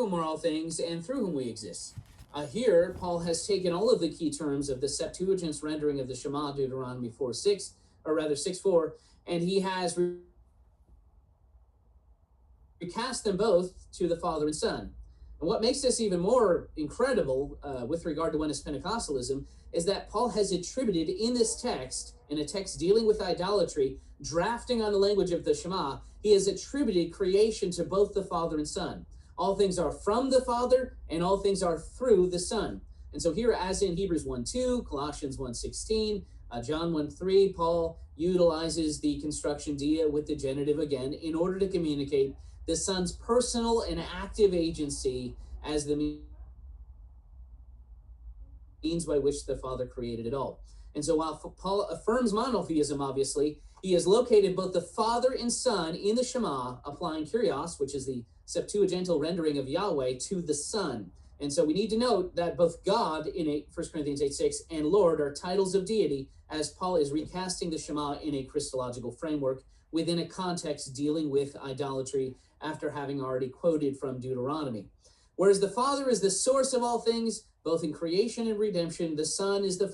whom are all things and through whom we exist. Here, Paul has taken all of the key terms of the Septuagint's rendering of the Shema, Deuteronomy 4:6, or rather 6:4, and he has recast them both to the Father and Son. And what makes this even more incredible with regard to Oneness Pentecostalism is that Paul has attributed in this text, in a text dealing with idolatry, drafting on the language of the Shema, he has attributed creation to both the Father and Son. All things are from the Father, and all things are through the Son. And so here, as in Hebrews 1:2, Colossians 1:16, John 1:3, Paul utilizes the construction dia with the genitive again in order to communicate the Son's personal and active agency as the means by which the Father created it all. And so while Paul affirms monotheism, obviously, he has located both the Father and Son in the Shema, applying Kyrios, which is the Septuagintal rendering of Yahweh, to the Son. And so we need to note that both God in 1 Corinthians 8:6 and Lord are titles of deity, as Paul is recasting the Shema in a Christological framework within a context dealing with idolatry after having already quoted from Deuteronomy. Whereas the Father is the source of all things, both in creation and redemption, the Son is the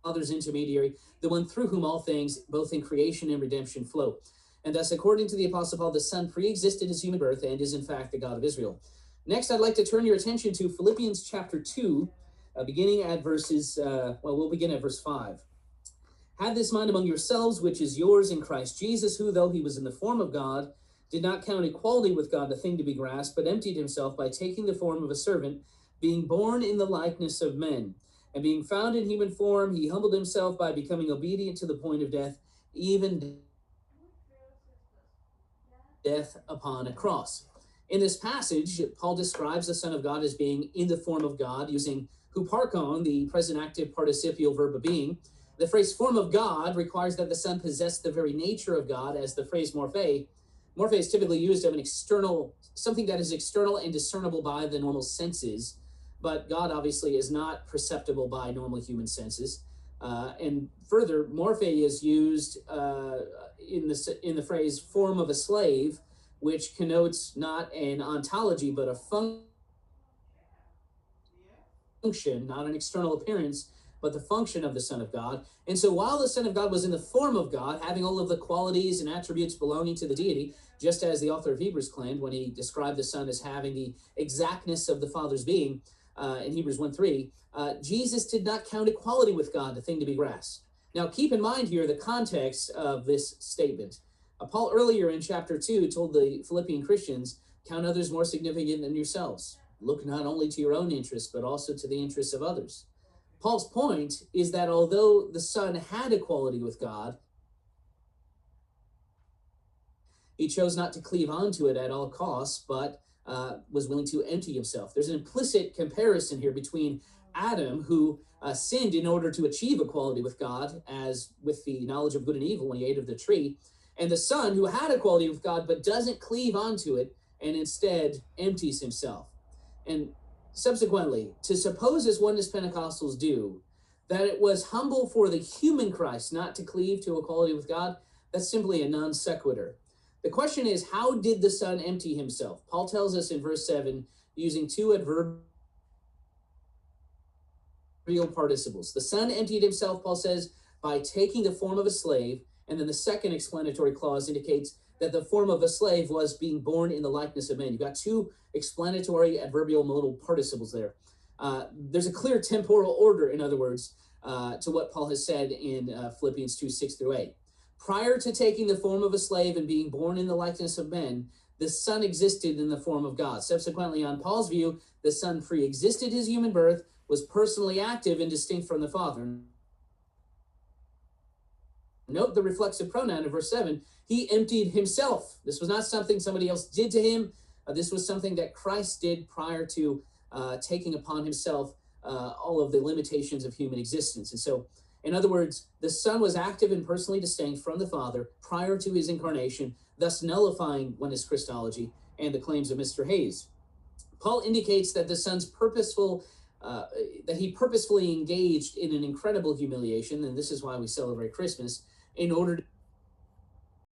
Father's intermediary, the one through whom all things, both in creation and redemption, flow. And thus, according to the Apostle Paul, the Son pre-existed his human birth and is in fact the God of Israel. Next, I'd like to turn your attention to Philippians chapter 2, beginning at verses, we'll begin at verse 5. Have this mind among yourselves, which is yours in Christ Jesus, who, though he was in the form of God, did not count equality with God a thing to be grasped, but emptied himself by taking the form of a servant, being born in the likeness of men. And being found in human form, he humbled himself by becoming obedient to the point of death, even death upon a cross. In this passage, Paul describes the Son of God as being in the form of God, using huparkon, the present active participial verb of being. The phrase form of God requires that the Son possess the very nature of God, as the phrase morphe. Morphe is typically used of an external, something that is external and discernible by the normal senses, but God obviously is not perceptible by normal human senses. And further, morphe is used in the phrase form of a slave, which connotes not an ontology, but a function, not an external appearance, but the function of the Son of God. And so while the Son of God was in the form of God, having all of the qualities and attributes belonging to the deity, just as the author of Hebrews claimed when he described the Son as having the exactness of the Father's being in Hebrews 1:3, Jesus did not count equality with God a thing to be grasped. Now keep in mind here the context of this statement. Paul earlier in chapter 2 told the Philippian Christians, count others more significant than yourselves. Look not only to your own interests, but also to the interests of others. Paul's point is that although the Son had equality with God, he chose not to cleave onto it at all costs, but was willing to empty himself. There's an implicit comparison here between Adam, who sinned in order to achieve equality with God, as with the knowledge of good and evil when he ate of the tree, and the Son, who had equality with God, but doesn't cleave onto it, and instead empties himself. And subsequently, to suppose, as Oneness Pentecostals do, that it was humble for the human Christ not to cleave to equality with God, that's simply a non sequitur. The question is, how did the Son empty himself? Paul tells us in verse 7, using two adverbial participles. The Son emptied himself, Paul says, by taking the form of a slave, and then the second explanatory clause indicates that the form of a slave was being born in the likeness of men. You've got two explanatory adverbial modal participles there. There's a clear temporal order, in other words, to what Paul has said in Philippians 2:6-8. Prior to taking the form of a slave and being born in the likeness of men, the Son existed in the form of God. Subsequently, on Paul's view, the Son pre-existed his human birth, was personally active and distinct from the Father. Note the reflexive pronoun in verse 7. He emptied himself. This was not something somebody else did to him. This was something that Christ did prior to taking upon himself all of the limitations of human existence. And so, in other words, the Son was active and personally distinct from the Father prior to his incarnation, thus nullifying Oneness Christology and the claims of Mr. Hayes. Paul indicates that the Son's that he purposefully engaged in an incredible humiliation, and this is why we celebrate Christmas, in order